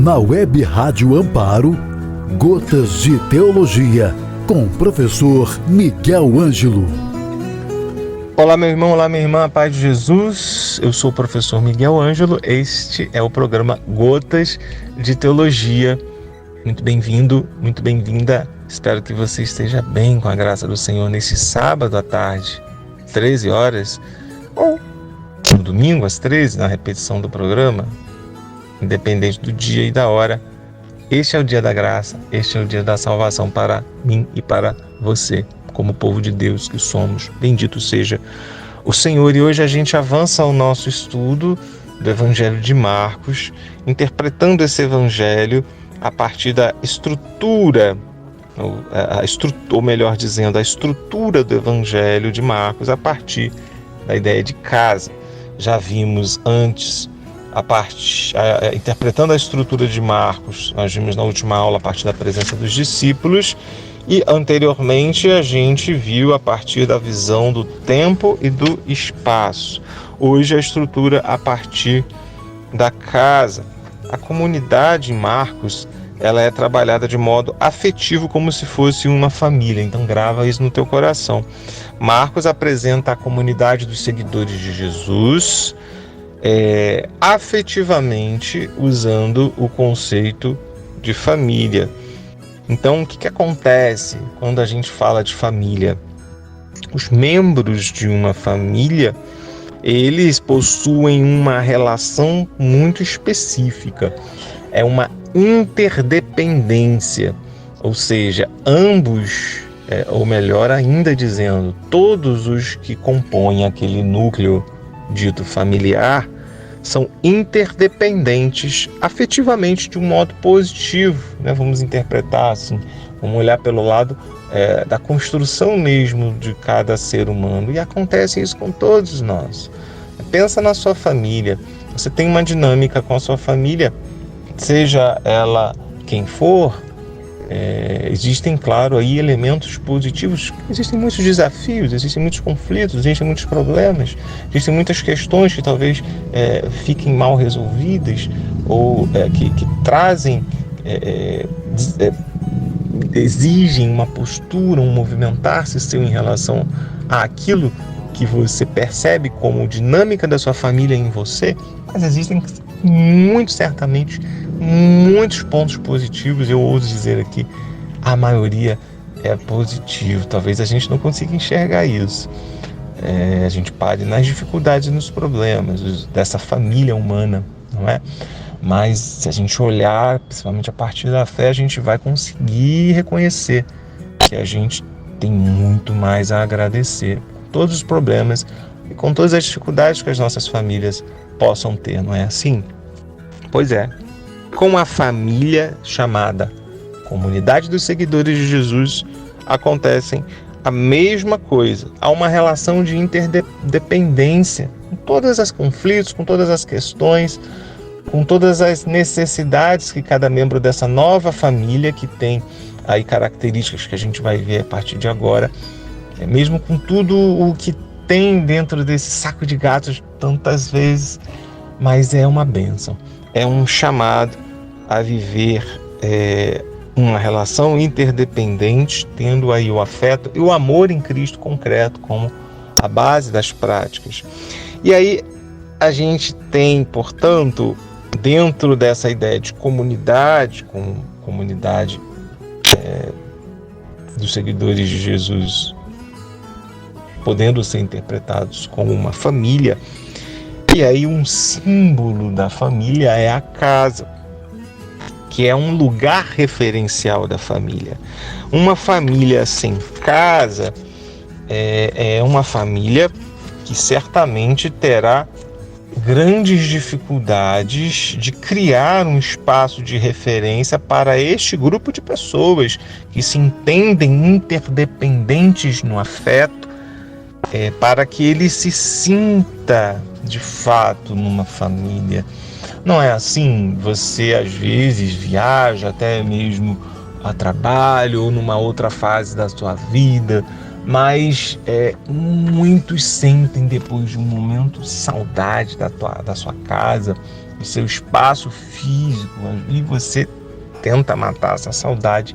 Na Web Rádio Amparo, Gotas de Teologia, com o professor Miguel Ângelo. Olá meu irmão, olá minha irmã, a paz de Jesus. Eu sou o professor Miguel Ângelo, este é o programa Gotas de Teologia. Muito bem-vindo, muito bem-vinda. Espero que você esteja bem com a graça do Senhor nesse sábado à tarde, 13 horas, ou no domingo às 13, na repetição do programa, independente do dia e da hora. Este é o dia da graça, este é o dia da salvação para mim e para você, como povo de Deus que somos. Bendito seja o Senhor. E hoje a gente avança o nosso estudo do Evangelho de Marcos, interpretando esse Evangelho a partir da estrutura, ou melhor dizendo, a estrutura do Evangelho de Marcos a partir da ideia de casa. Já vimos antes, interpretando a estrutura de Marcos, nós vimos na última aula a partir da presença dos discípulos, e anteriormente a gente viu a partir da visão do tempo e do espaço. Hoje a estrutura a partir da casa. A comunidade em Marcos, ela é trabalhada de modo afetivo, como se fosse uma família. Então grava isso no teu coração. Marcos apresenta a comunidade dos seguidores de Jesus afetivamente usando o conceito de família. Então, o que acontece quando a gente fala de família? Os membros de uma família, eles possuem uma relação muito específica. É uma interdependência, ou seja, ambos, ou melhor ainda dizendo, todos os que compõem aquele núcleo dito familiar, são interdependentes afetivamente de um modo positivo, né? Vamos interpretar assim, vamos olhar pelo lado da construção mesmo de cada ser humano, e acontece isso com todos nós. Pensa na sua família, você tem uma dinâmica com a sua família, seja ela quem for. Existem, claro, aí elementos positivos, existem muitos desafios, existem muitos conflitos, existem muitos problemas, existem muitas questões que talvez fiquem mal resolvidas, ou que trazem, exigem uma postura, um movimentar-se seu em relação àquilo que você percebe como dinâmica da sua família em você, mas existem muito certamente muitos pontos positivos. Eu ouso dizer aqui, a maioria é positivo. Talvez a gente não consiga enxergar isso. A gente pare nas dificuldades e nos problemas dessa família humana, não é? Mas se a gente olhar, principalmente a partir da fé, a gente vai conseguir reconhecer que a gente tem muito mais a agradecer com todos os problemas e com todas as dificuldades que as nossas famílias possam ter, não é assim? Pois é. Com a família chamada Comunidade dos Seguidores de Jesus, acontecem a mesma coisa. Há uma relação de interdependência com todos os conflitos, com todas as questões, com todas as necessidades que cada membro dessa nova família, que tem aí características que a gente vai ver a partir de agora, mesmo com tudo o que tem dentro desse saco de gatos tantas vezes, mas é uma bênção. É um chamado a viver uma relação interdependente, tendo aí o afeto e o amor em Cristo concreto como a base das práticas. E aí a gente tem, portanto, dentro dessa ideia de comunidade, com comunidade dos seguidores de Jesus, podendo ser interpretados como uma família. E aí um símbolo da família é a casa, que é um lugar referencial da família. Uma família sem casa é uma família que certamente terá grandes dificuldades de criar um espaço de referência para este grupo de pessoas que se entendem interdependentes no afeto, para que ele se sinta de fato numa família. Não é assim? Você às vezes viaja até mesmo a trabalho ou numa outra fase da sua vida, mas muitos sentem depois de um momento saudade da sua casa, do seu espaço físico, e você tenta matar essa saudade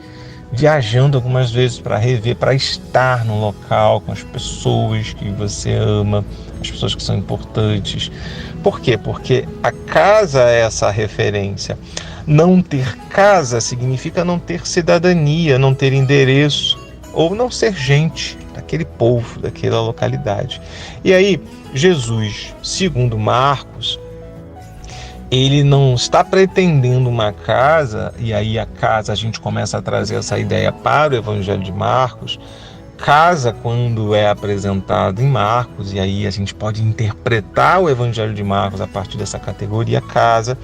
viajando algumas vezes para rever, para estar no local com as pessoas que você ama, as pessoas que são importantes. Por quê? Porque a casa é essa referência. Não ter casa significa não ter cidadania, não ter endereço, ou não ser gente daquele povo, daquela localidade. E aí, Jesus, segundo Marcos, ele não está pretendendo uma casa, e aí a casa, a gente começa a trazer essa ideia para o Evangelho de Marcos. Casa, quando é apresentado em Marcos, e aí a gente pode interpretar o Evangelho de Marcos a partir dessa categoria casa,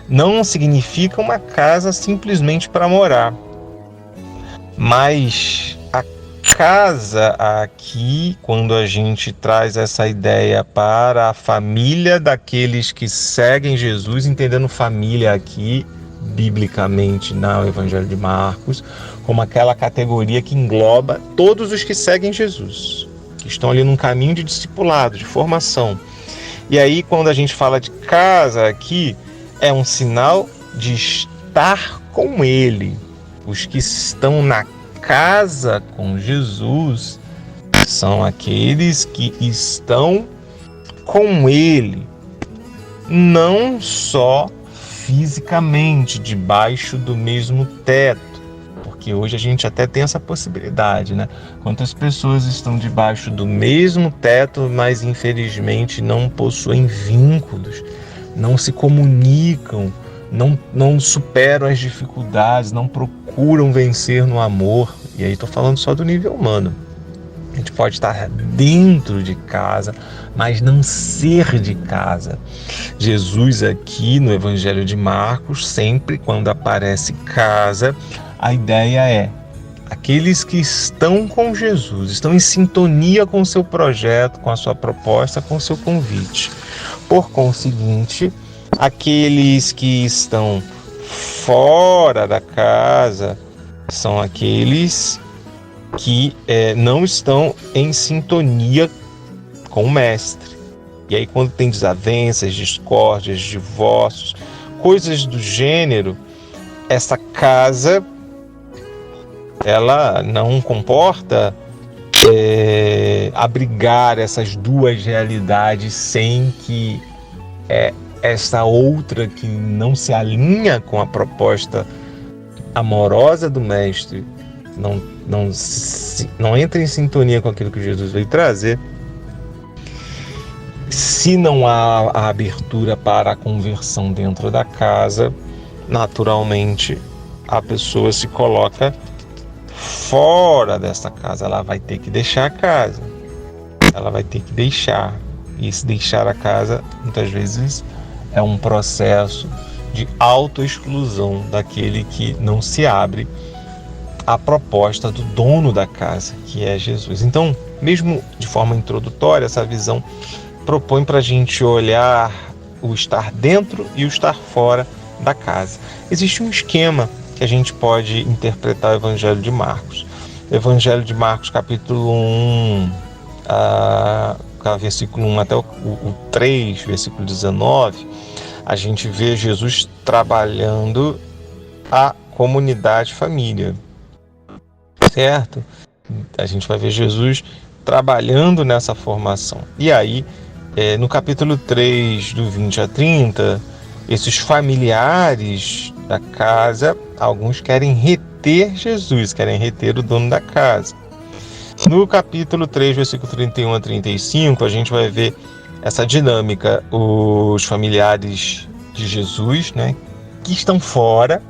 não significa uma casa simplesmente para morar, mas a casa aqui, quando a gente traz essa ideia para a família daqueles que seguem Jesus, entendendo família aqui, biblicamente, no Evangelho de Marcos, como aquela categoria que engloba todos os que seguem Jesus, que estão ali num caminho de discipulado, de formação. E aí, quando a gente fala de casa aqui, é um sinal de estar com Ele. Os que estão na casa com Jesus são aqueles que estão com Ele, não só fisicamente, debaixo do mesmo teto, porque hoje a gente até tem essa possibilidade, né? Quantas pessoas estão debaixo do mesmo teto, mas infelizmente não possuem vínculos, não se comunicam, não superam as dificuldades, não procuram vencer no amor. E aí estou falando só do nível humano. A gente pode estar dentro de casa, mas não ser de casa. Jesus aqui no Evangelho de Marcos, sempre quando aparece casa, a ideia é aqueles que estão com Jesus, estão em sintonia com o seu projeto, com a sua proposta, com o seu convite. Por conseguinte, aqueles que estão fora da casa são aqueles que não estão em sintonia com o Mestre. E aí, quando tem desavenças, discórdias, divórcios, coisas do gênero, essa casa, ela não comporta abrigar essas duas realidades sem que essa outra que não se alinha com a proposta amorosa do Mestre, não entra em sintonia com aquilo que Jesus veio trazer. Se não há a abertura para a conversão dentro da casa, naturalmente a pessoa se coloca fora dessa casa. Ela vai ter que deixar a casa, ela vai ter que deixar. E se deixar a casa, muitas vezes é um processo de autoexclusão daquele que não se abre à proposta do dono da casa, que é Jesus. Então, mesmo de forma introdutória, essa visão propõe para a gente olhar o estar dentro e o estar fora da casa. Existe um esquema que a gente pode interpretar o Evangelho de Marcos. O Evangelho de Marcos, capítulo 1, versículo 1 até o 3, versículo 19, a gente vê Jesus trabalhando a comunidade família, certo? A gente vai ver Jesus trabalhando nessa formação. E aí, no capítulo 3, do 20 a 30, esses familiares da casa, alguns querem reter Jesus, querem reter o dono da casa. No capítulo 3, versículo 31 a 35, a gente vai ver essa dinâmica, os familiares de Jesus, né, que estão fora,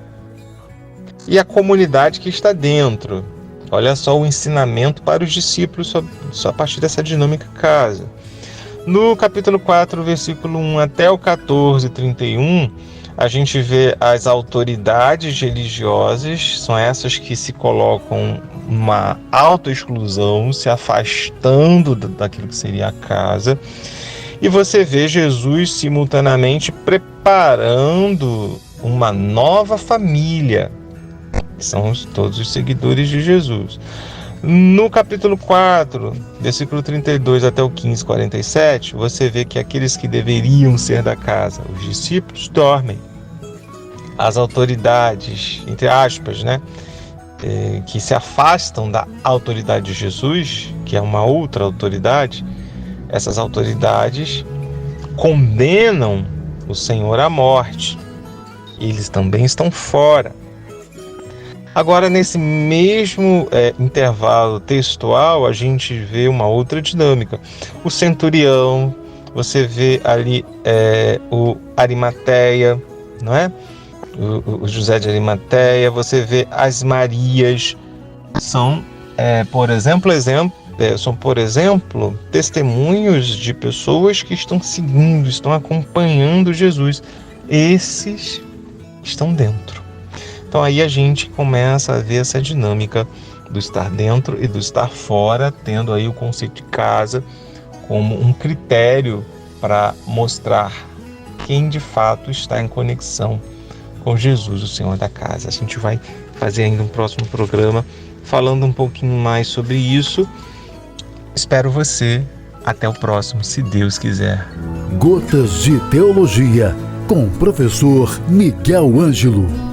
e a comunidade que está dentro. Olha só o ensinamento para os discípulos só a partir dessa dinâmica casa. No capítulo 4, versículo 1 até o 14, 31, a gente vê as autoridades religiosas, são essas que se colocam uma autoexclusão, se afastando daquilo que seria a casa. E você vê Jesus simultaneamente preparando uma nova família, que são todos os seguidores de Jesus. No capítulo 4, versículo 32 até o 15, 47, você vê que aqueles que deveriam ser da casa, os discípulos, dormem. As autoridades, entre aspas, né, que se afastam da autoridade de Jesus, que é uma outra autoridade, essas autoridades condenam o Senhor à morte. Eles também estão fora. Agora, nesse mesmo intervalo textual, a gente vê uma outra dinâmica. O centurião, você vê ali o Arimateia, não é? O José de Arimateia, você vê as Marias, são, por exemplo, testemunhos de pessoas que estão seguindo, estão acompanhando Jesus. Esses estão dentro. Então aí a gente começa a ver essa dinâmica do estar dentro e do estar fora, tendo aí o conceito de casa como um critério para mostrar quem de fato está em conexão com Jesus, o Senhor da casa. A gente vai fazer ainda um próximo programa falando um pouquinho mais sobre isso. Espero você. Até o próximo, se Deus quiser. Gotas de Teologia, com o professor Miguel Ângelo.